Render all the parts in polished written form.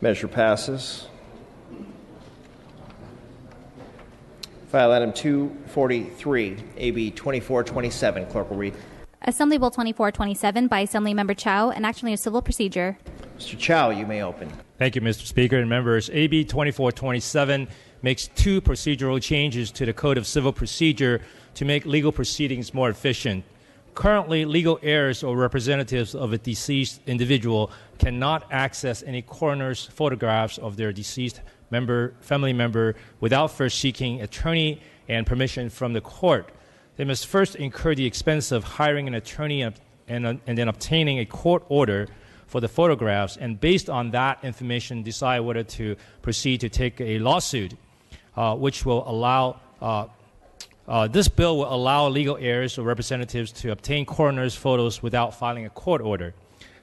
Measure passes. File item 243, AB 2427. Clerk will read. Assembly Bill 2427 by Assemblymember Chow, and actually a civil procedure. Mr. Chow, you may open. Thank you, Mr. Speaker and members. AB 2427 makes two procedural changes to the Code of Civil Procedure to make legal proceedings more efficient. Currently, legal heirs or representatives of a deceased individual cannot access any coroner's photographs of their deceased family member without first seeking attorney and permission from the court. They must first incur the expense of hiring an attorney and then obtaining a court order for the photographs, and based on that information, decide whether to proceed to take a lawsuit, which will allow this bill will allow legal heirs or representatives to obtain coroner's photos without filing a court order.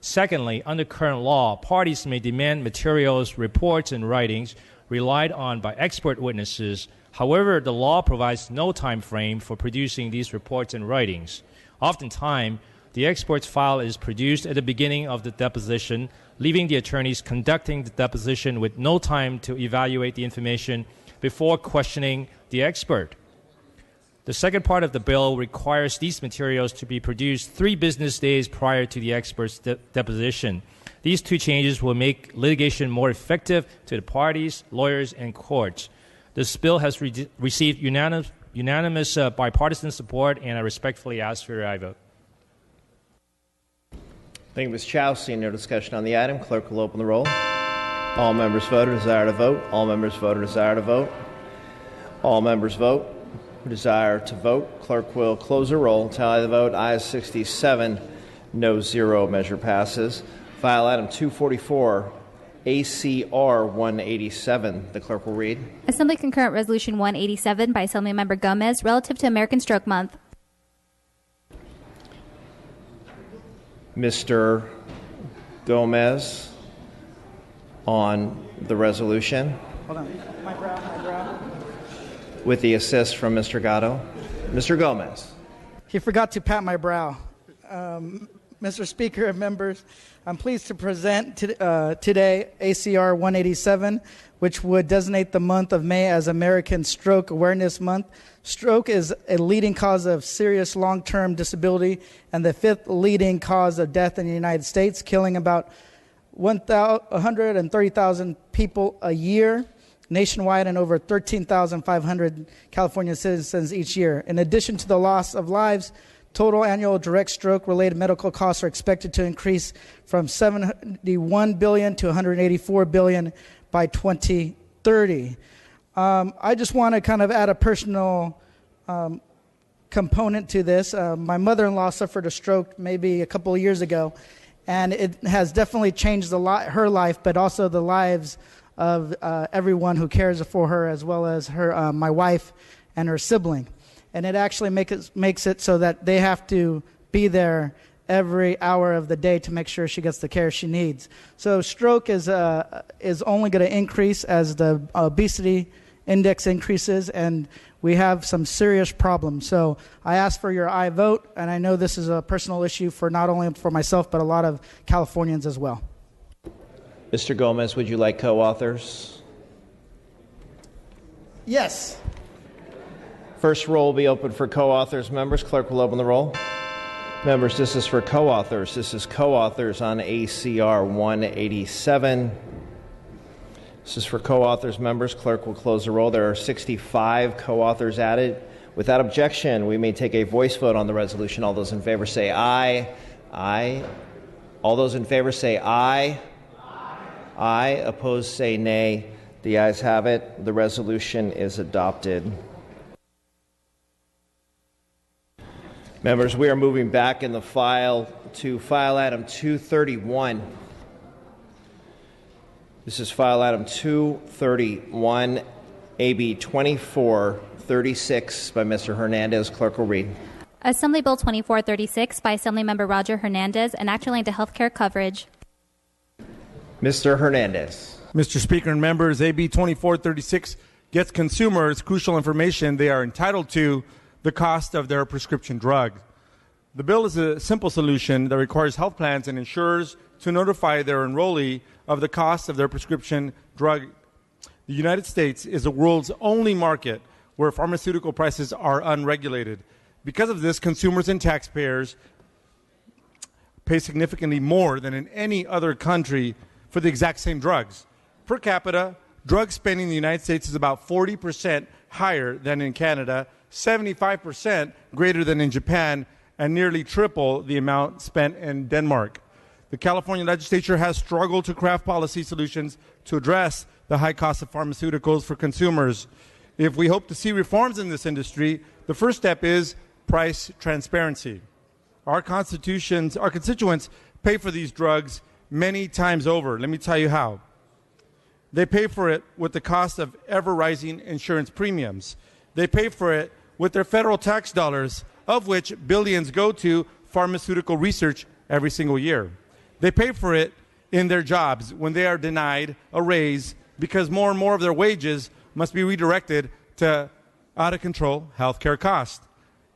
Secondly, under current law, parties may demand materials, reports, and writings relied on by expert witnesses. However, the law provides no time frame for producing these reports and writings. Oftentimes, the expert's file is produced at the beginning of the deposition, leaving the attorneys conducting the deposition with no time to evaluate the information before questioning the expert. The second part of the bill requires these materials to be produced 3 business days prior to the expert's deposition. These two changes will make litigation more effective to the parties, lawyers, and courts. This bill has received unanimous bipartisan support, and I respectfully ask for your aye vote. Thank you, Ms. Chow. Seeing no discussion on the item, clerk will open the roll. All members vote or desire to vote. All members vote or desire to vote. All members vote who desire to vote. Clerk will close the roll. Tally the vote. Ayes 67, no 0. Measure passes. File item 244, ACR 187. The clerk will read. Assembly Concurrent Resolution 187 by Assemblymember Gomez relative to American Stroke Month. Mr. Gomez on the resolution. Hold on. My brow. With the assist from Mr. Gatto. Mr. Gomez. He forgot to pat my brow. Mr. Speaker and members, I'm pleased to present today ACR 187, which would designate the month of May as American Stroke Awareness Month. Stroke is a leading cause of serious long-term disability and the 5th leading cause of death in the United States, killing about 130,000 people a year nationwide and over 13,500 California citizens each year. In addition to the loss of lives, total annual direct stroke-related medical costs are expected to increase from $71 billion to $184 billion by 2030. I just want to kind of add a personal component to this. My mother-in-law suffered a stroke maybe a couple of years ago, and it has definitely changed her life, but also the lives of everyone who cares for her, as well as her, my wife and her sibling. And it actually makes it so that they have to be there every hour of the day to make sure she gets the care she needs. So stroke is only going to increase as the obesity index increases, and we have some serious problems. So I ask for your aye vote, and I know this is a personal issue for not only for myself, but a lot of Californians as well. Mr. Gomez, would you like co-authors? Yes. First roll will be open for co-authors. Members, clerk will open the roll. Members, this is for co-authors. This is co-authors on ACR 187. This is for co-authors. Members, clerk will close the roll. There are 65 co-authors added. Without objection, we may take a voice vote on the resolution. All those in favor say aye. Aye. All those in favor say aye. Aye. Opposed say nay. The ayes have it. The resolution is adopted. Members, we are moving back in the file to file item 231. This is file item 231, AB 2436 by Mr. Hernandez. Clerk will read. Assembly Bill 2436 by Assemblymember Roger Hernandez, and actually into healthcare coverage. Mr. Hernandez. Mr. Speaker and members, AB 2436 gets consumers crucial information they are entitled to the cost of their prescription drug. The bill is a simple solution that requires health plans and insurers to notify their enrollee of the cost of their prescription drug. The United States is the world's only market where pharmaceutical prices are unregulated. Because of this, consumers and taxpayers pay significantly more than in any other country for the exact same drugs. Per capita, drug spending in the United States is about 40% higher than in Canada, 75% greater than in Japan, and nearly triple the amount spent in Denmark. The California legislature has struggled to craft policy solutions to address the high cost of pharmaceuticals for consumers. If we hope to see reforms in this industry, the first step is price transparency. Our constituents pay for these drugs many times over. Let me tell you how. They pay for it with the cost of ever-rising insurance premiums. They pay for it with their federal tax dollars, of which billions go to pharmaceutical research every single year. They pay for it in their jobs when they are denied a raise because more and more of their wages must be redirected to out-of-control healthcare costs.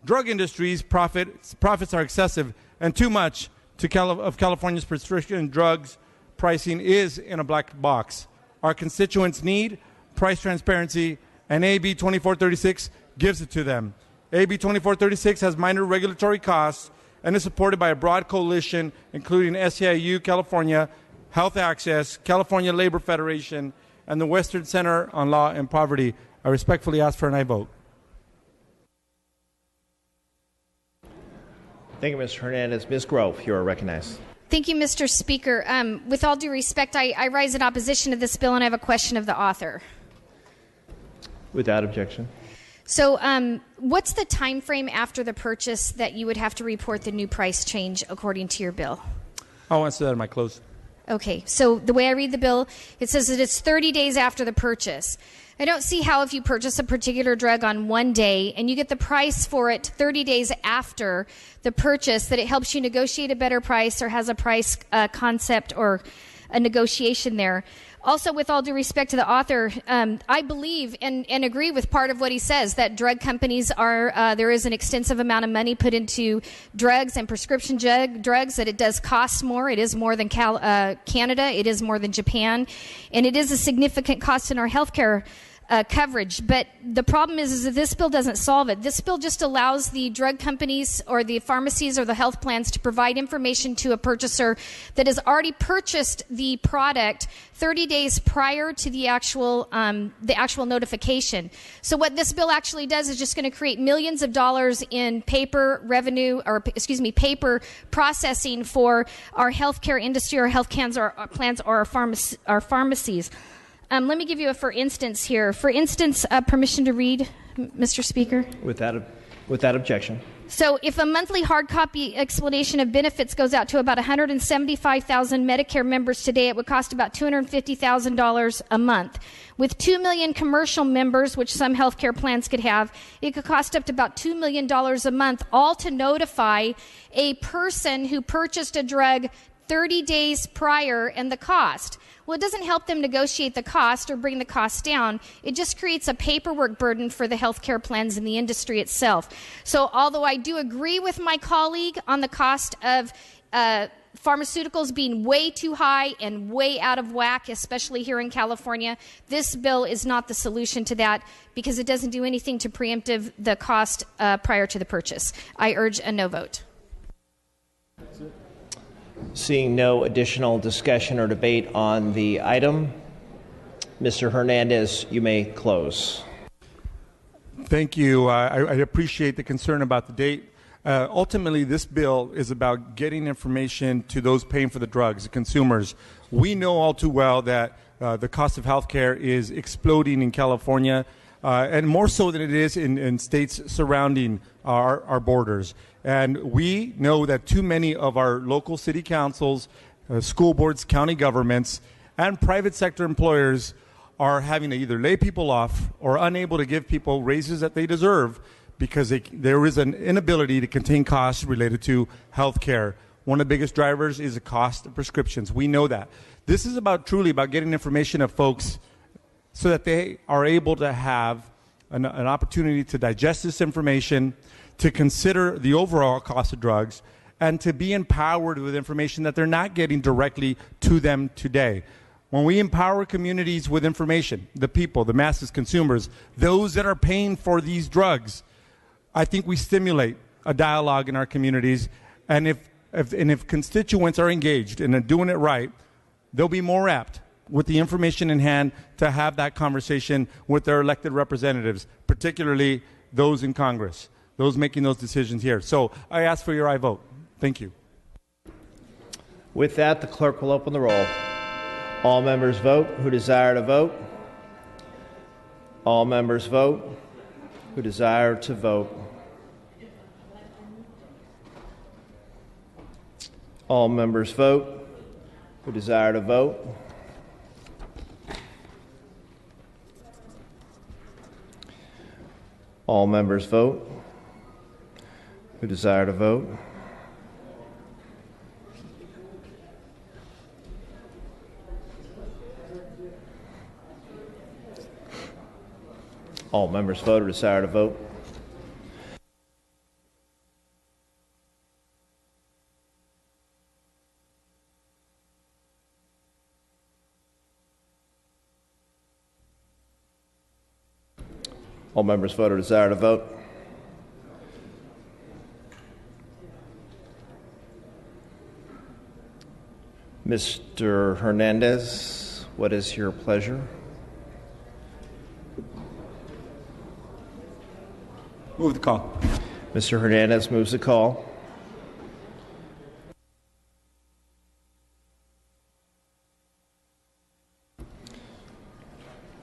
Drug industry's profits are excessive, and too much of California's prescription drugs pricing is in a black box. Our constituents need price transparency, and AB 2436 gives it to them. AB 2436 has minor regulatory costs and is supported by a broad coalition, including SEIU California, Health Access, California Labor Federation, and the Western Center on Law and Poverty. I respectfully ask for an aye vote. Thank you, Mr. Hernandez. Ms. Grove, you are recognized. Thank you, Mr. Speaker. With all due respect, I rise in opposition to this bill, and I have a question of the author. Without objection. So what's the time frame after the purchase that you would have to report the new price change according to your bill? I'll answer that in my close. Okay, so the way I read the bill, it says that it's 30 days after the purchase. I don't see how if you purchase a particular drug on one day and you get the price for it 30 days after the purchase, that it helps you negotiate a better price or has a price concept or a negotiation there. Also, with all due respect to the author, I believe and agree with part of what he says, that drug companies there is an extensive amount of money put into drugs and prescription drugs, that it does cost more. It is more than Canada. It is more than Japan. And it is a significant cost in our healthcare coverage. But the problem is that this bill doesn't solve it. This bill just allows the drug companies or the pharmacies or the health plans to provide information to a purchaser that has already purchased the product 30 days prior to the actual notification. So what this bill actually does is just going to create millions of dollars in paper processing for our healthcare industry, our health plans, or our pharmacies. Let me give you a for instance here. For instance, permission to read, Mr. Speaker? Without objection. So if a monthly hard copy explanation of benefits goes out to about 175,000 Medicare members today, it would cost about $250,000 a month. With 2 million commercial members, which some healthcare plans could have, it could cost up to about $2 million a month, all to notify a person who purchased a drug 30 days prior and the cost. Well, it doesn't help them negotiate the cost or bring the cost down. It just creates a paperwork burden for the healthcare plans and the industry itself. So although I do agree with my colleague on the cost of pharmaceuticals being way too high and way out of whack, especially here in California, this bill is not the solution to that because it doesn't do anything to preemptive the cost prior to the purchase. I urge a no vote. Seeing no additional discussion or debate on the item, Mr. Hernandez, you may close. Thank you. I appreciate the concern about the date. Ultimately, this bill is about getting information to those paying for the drugs, the consumers. We know all too well that the cost of health care is exploding in California, and more so than it is in states surrounding our borders. And we know that too many of our local city councils, school boards, county governments, and private sector employers are having to either lay people off or unable to give people raises that they deserve because there is an inability to contain costs related to health care. One of the biggest drivers is the cost of prescriptions. We know that. This is truly about getting information of folks so that they are able to have an opportunity to digest this information, to consider the overall cost of drugs, and to be empowered with information that they're not getting directly to them today. When we empower communities with information, the people, the masses, consumers, those that are paying for these drugs, I think we stimulate a dialogue in our communities. And if constituents are engaged and are doing it right, they'll be more apt with the information in hand to have that conversation with their elected representatives, particularly those in Congress, those making those decisions here. So I ask for your aye vote. Thank you. With that, the clerk will open the roll. All members vote who desire to vote. All members vote who desire to vote. All members vote who desire to vote. All members vote who desire to vote. All members vote or desire to vote. All members vote or desire to vote. Mr. Hernandez, what is your pleasure? Move the call. Mr. Hernandez moves the call.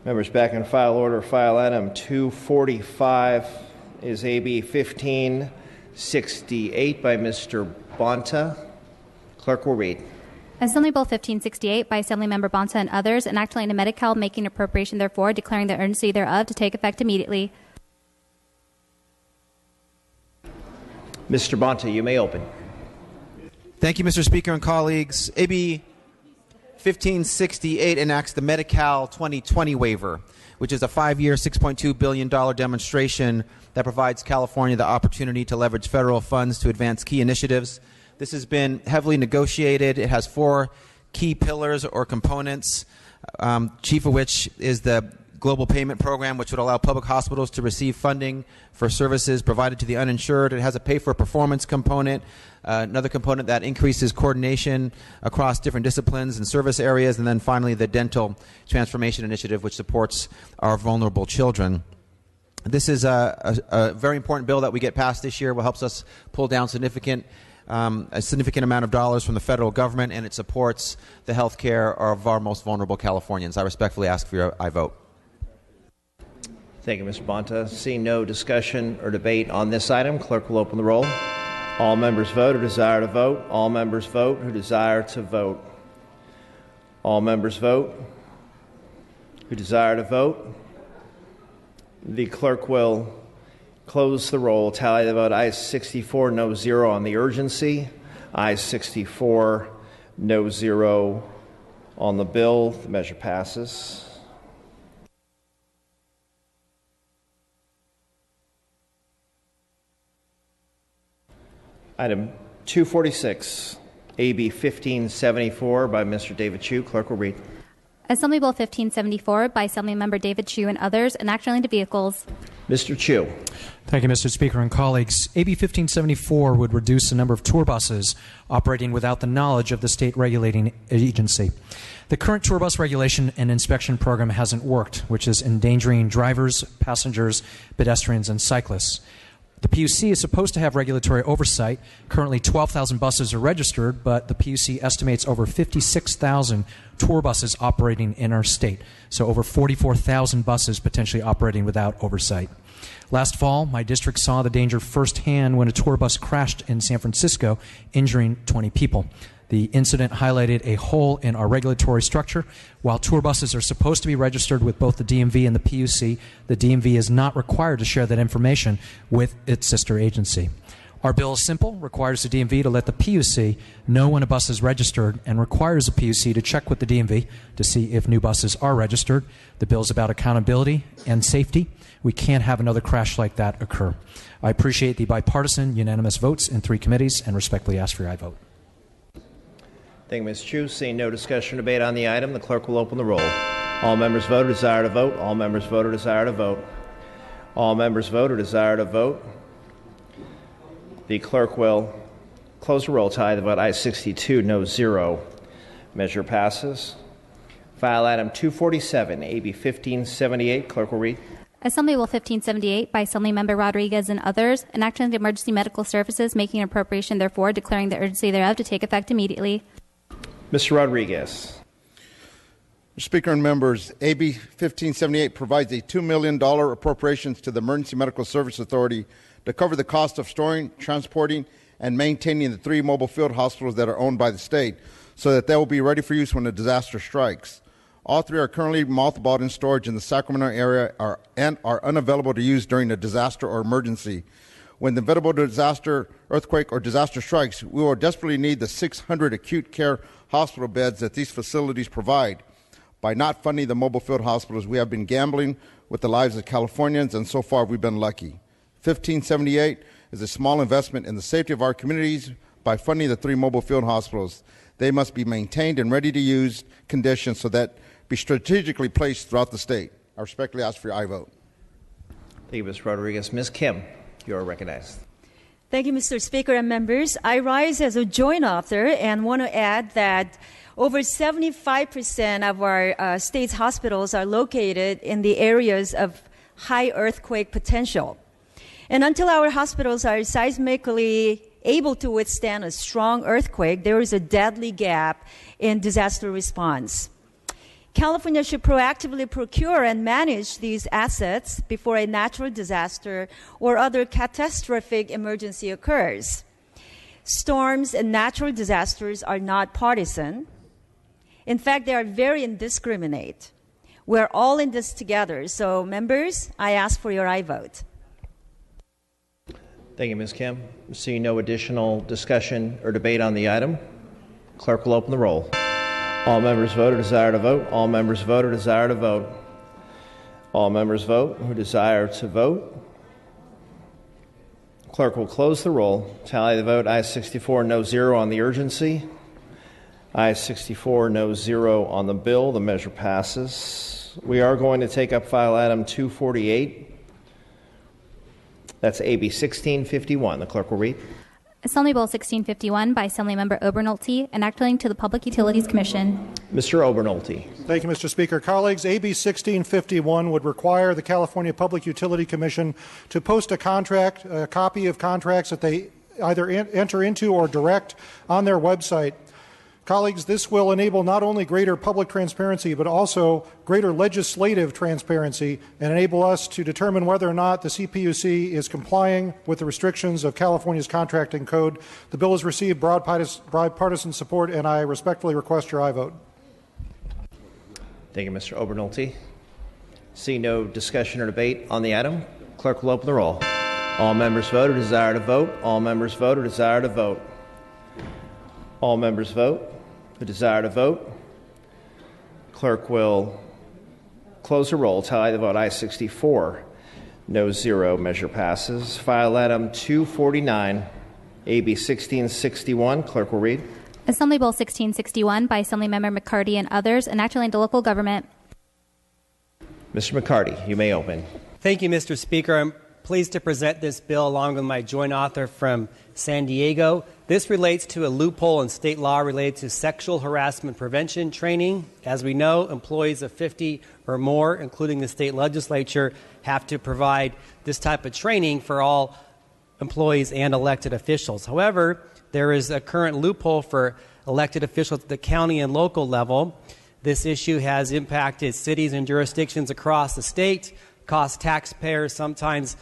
Members, back in file order, file item 245 is AB 1568 by Mr. Bonta. Clerk will read. Assembly Bill 1568 by Assemblymember Bonta and others, an act relating to Medi-Cal, making appropriation therefore, declaring the urgency thereof to take effect immediately. Mr. Bonta, you may open. Thank you, Mr. Speaker and colleagues. AB 1568 enacts the Medi-Cal 2020 waiver, which is a 5-year, $6.2 billion demonstration that provides California the opportunity to leverage federal funds to advance key initiatives. This has been heavily negotiated. It has 4 key pillars or components, chief of which is the Global Payment Program, which would allow public hospitals to receive funding for services provided to the uninsured. It has a pay-for-performance component, another component that increases coordination across different disciplines and service areas, and then finally the Dental Transformation Initiative, which supports our vulnerable children. This is a very important bill that we get passed this year. It helps us pull down a significant amount of dollars from the federal government, and it supports the health care of our most vulnerable Californians. I respectfully ask for your aye vote. Thank you, Mr. Bonta. Seeing no discussion or debate on this item, clerk will open the roll. All members vote who desire to vote. All members vote who desire to vote. All members vote who desire to vote. The clerk will close the roll. Tally the vote. Ayes 64, no 0 on the urgency. Ayes 64, no 0 on the bill. The measure passes. Item 246, AB 1574 by Mr. David Chu. Clerk will read. Assembly Bill 1574 by Assemblymember David Chu and others, an act relating to vehicles. Mr. Chu. Thank you, Mr. Speaker and colleagues. AB 1574 would reduce the number of tour buses operating without the knowledge of the state regulating agency. The current tour bus regulation and inspection program hasn't worked, which is endangering drivers, passengers, pedestrians, and cyclists. The PUC is supposed to have regulatory oversight. Currently, 12,000 buses are registered, but the PUC estimates over 56,000 tour buses operating in our state, so over 44,000 buses potentially operating without oversight. Last fall, my district saw the danger firsthand when a tour bus crashed in San Francisco, injuring 20 people. The incident highlighted a hole in our regulatory structure. While tour buses are supposed to be registered with both the DMV and the PUC, the DMV is not required to share that information with its sister agency. Our bill is simple, requires the DMV to let the PUC know when a bus is registered, and requires the PUC to check with the DMV to see if new buses are registered. The bill is about accountability and safety. We can't have another crash like that occur. I appreciate the bipartisan, unanimous votes in 3 committees and respectfully ask for your aye vote. Thank you, Ms. Chu. Seeing no discussion or debate on the item, the clerk will open the roll. All members vote or desire to vote. All members vote or desire to vote. All members vote or desire to vote. The clerk will close the roll. Tally the vote. Ayes 62, no 0. Measure passes. File item 247, AB 1578. Clerk will read. Assembly Bill 1578 by Assemblymember Rodriguez and others, enacting the emergency medical services, making an appropriation therefore, declaring the urgency thereof to take effect immediately. Mr. Rodriguez. Mr. Speaker and members, AB 1578 provides a $2 million appropriations to the Emergency Medical Service Authority to cover the cost of storing, transporting, and maintaining the 3 mobile field hospitals that are owned by the state so that they will be ready for use when a disaster strikes. All 3 are currently mothballed in storage in the Sacramento area and are unavailable to use during a disaster or emergency. When the inevitable disaster, earthquake, or disaster strikes, we will desperately need the 600 acute care hospital beds that these facilities provide. By not funding the mobile field hospitals, we have been gambling with the lives of Californians, and so far we've been lucky. 1578 is a small investment in the safety of our communities by funding the 3 mobile field hospitals. They must be maintained in ready-to-use condition so that be strategically placed throughout the state. I respectfully ask for your aye vote. Thank you, Mr. Rodriguez. Ms. Kim, you are recognized. Thank you, Mr. Speaker and members. I rise as a joint author and want to add that over 75% of our state's hospitals are located in the areas of high earthquake potential. And until our hospitals are seismically able to withstand a strong earthquake, there is a deadly gap in disaster response. California should proactively procure and manage these assets before a natural disaster or other catastrophic emergency occurs. Storms and natural disasters are not partisan. In fact, they are very indiscriminate. We're all in this together. So, members, I ask for your aye vote. Thank you, Ms. Kim. Seeing no additional discussion or debate on the item, clerk will open the roll. All members vote or desire to vote. All members vote or desire to vote. All members vote who desire to vote. Clerk will close the roll. Tally the vote. Ayes 64, no 0 on the urgency. Ayes 64, no 0 on the bill. The measure passes. We are going to take up file item 248. That's AB 1651. The clerk will read. Assembly Bill 1651 by Assemblymember Obernolte, enacting to the Public Utilities Commission. Mr. Obernolte. Thank you, Mr. Speaker. Colleagues, AB 1651 would require the California Public Utility Commission to post a copy of contracts that they either enter into or direct on their website. Colleagues, this will enable not only greater public transparency, but also greater legislative transparency and enable us to determine whether or not the CPUC is complying with the restrictions of California's contracting code. The bill has received broad bipartisan support, and I respectfully request your aye vote. Thank you, Mr. Obernolte. Seeing no discussion or debate on the item, clerk will open the roll. All members vote or desire to vote. All members vote or desire to vote. All members vote who desire to vote. Clerk will close the roll. Tally the vote. Ayes 64, no 0. Measure passes. File item 249, AB 1661. Clerk will read. Assembly Bill 1661 by Assemblymember McCarty and others, enacting into local government. Mr. McCarty, you may open. Thank you, Mr. Speaker. I'm pleased to present this bill along with my joint author from San Diego. This relates to a loophole in state law related to sexual harassment prevention training. As we know, employees of 50 or more, including the state legislature, have to provide this type of training for all employees and elected officials. However, there is a current loophole for elected officials at the county and local level. This issue has impacted cities and jurisdictions across the state, cost taxpayers sometimes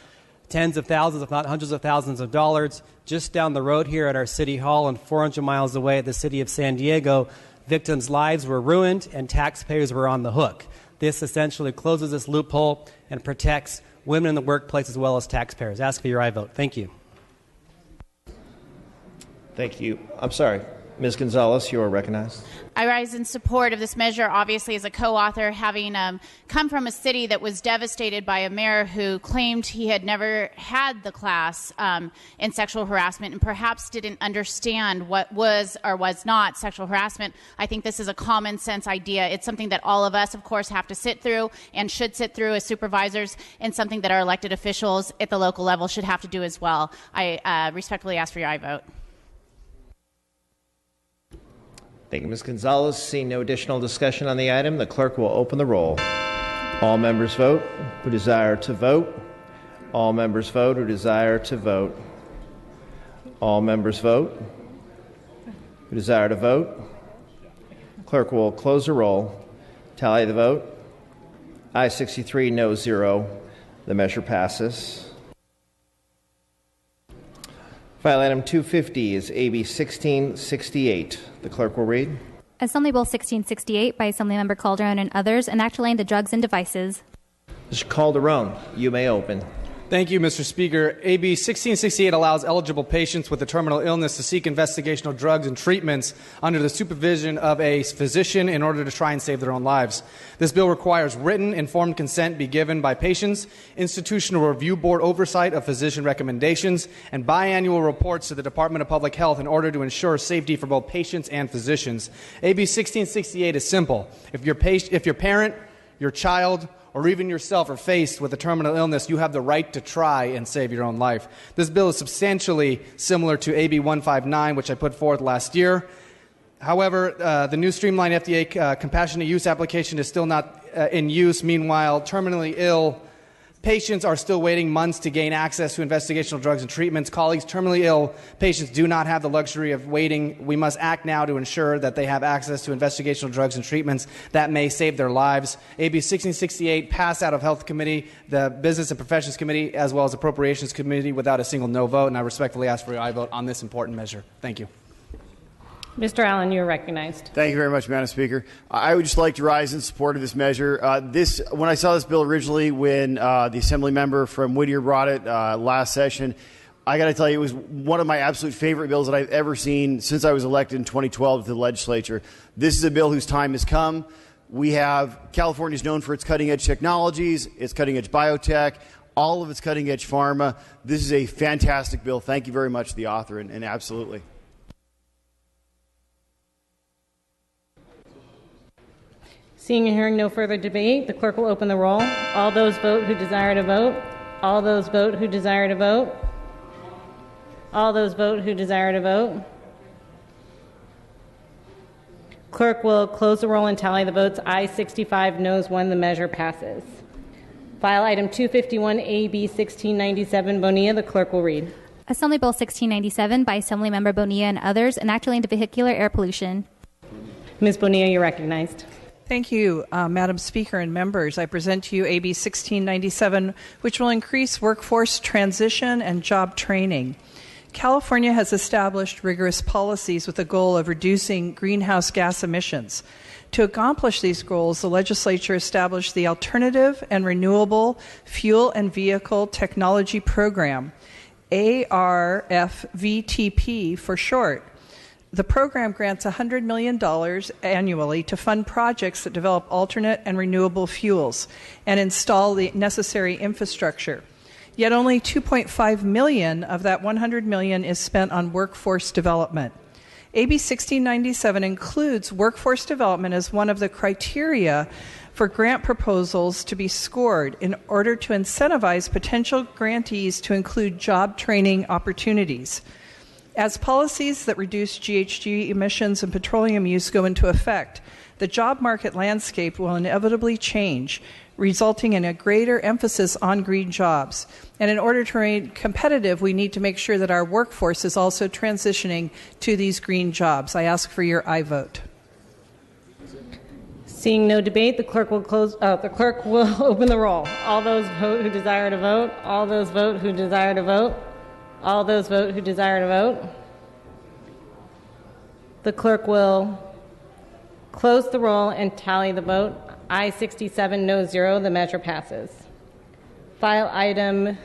tens of thousands, if not hundreds of thousands of dollars. Just down the road here at our city hall and 400 miles away at the city of San Diego, victims' lives were ruined and taxpayers were on the hook. This essentially closes this loophole and protects women in the workplace as well as taxpayers. Ask for your aye vote. Thank you. Thank you. I'm sorry. Ms. Gonzalez, you are recognized. I rise in support of this measure, obviously, as a co-author, having come from a city that was devastated by a mayor who claimed he had never had the class in sexual harassment and perhaps didn't understand what was or was not sexual harassment. I think this is a common sense idea. It's something that all of us, of course, have to sit through and should sit through as supervisors, and something that our elected officials at the local level should have to do as well. I respectfully ask for your aye vote. Thank you, Ms. Gonzalez. Seeing no additional discussion on the item, the clerk will open the roll. All members vote who desire to vote. All members vote who desire to vote. All members vote who desire to vote. Clerk will close the roll. Tally the vote. Aye 63, no 0. The measure passes. File item 250 is AB 1668. The clerk will read. Assembly Bill 1668 by Assemblymember Calderon and others, enacting the drugs and devices. Mr. Calderon, you may open. Thank you, Mr. Speaker. AB 1668 allows eligible patients with a terminal illness to seek investigational drugs and treatments under the supervision of a physician in order to try and save their own lives. This bill requires written, informed consent be given by patients, institutional review board oversight of physician recommendations, and biannual reports to the Department of Public Health in order to ensure safety for both patients and physicians. AB 1668 is simple. If your parent, your child, or even yourself are faced with a terminal illness, you have the right to try and save your own life. This bill is substantially similar to AB 159, which I put forth last year. However, the new streamlined FDA compassionate use application is still not in use. Meanwhile, terminally ill patients are still waiting months to gain access to investigational drugs and treatments. Colleagues, terminally ill patients do not have the luxury of waiting. We must act now to ensure that they have access to investigational drugs and treatments that may save their lives. AB 1668 passed out of Health Committee, the Business and Professions Committee, as well as Appropriations Committee without a single no vote, and I respectfully ask for your aye vote on this important measure. Thank you. Mr. Allen, you are recognized. Thank you very much, Madam Speaker. I would just like to rise in support of this measure. When I saw this bill originally, when the Assembly member from Whittier brought it last session, I got to tell you, it was one of my absolute favorite bills that I've ever seen since I was elected in 2012 to the legislature. This is a bill whose time has come. California is known for its cutting-edge technologies, its cutting-edge biotech, all of its cutting-edge pharma. This is a fantastic bill. Thank you very much to the author, and absolutely. Seeing and hearing no further debate, the clerk will open the roll. All those vote who desire to vote. All those vote who desire to vote. All those vote who desire to vote. Clerk will close the roll and tally the votes. Aye 65, noes 1. The measure passes. File item 251, AB 1697, Bonilla. The clerk will read. Assembly Bill 1697 by Assemblymember Bonilla and others, enacting the vehicular air pollution. Ms. Bonilla, you're recognized. Thank you, Madam Speaker and members. I present to you AB 1697, which will increase workforce transition and job training. California has established rigorous policies with the goal of reducing greenhouse gas emissions. To accomplish these goals, the legislature established the Alternative and Renewable Fuel and Vehicle Technology Program, ARFVTP for short. The program grants $100 million annually to fund projects that develop alternate and renewable fuels and install the necessary infrastructure. Yet only $2.5 million of that $100 million is spent on workforce development. AB 1697 includes workforce development as one of the criteria for grant proposals to be scored in order to incentivize potential grantees to include job training opportunities. As policies that reduce GHG emissions and petroleum use go into effect, the job market landscape will inevitably change, resulting in a greater emphasis on green jobs. And in order to remain competitive, we need to make sure that our workforce is also transitioning to these green jobs. I ask for your aye vote. Seeing no debate, the clerk will open the roll. All those vote who desire to vote. All those vote who desire to vote. All those vote who desire to vote. The clerk will close the roll and tally the vote. Aye 67, no 0. The measure passes. File item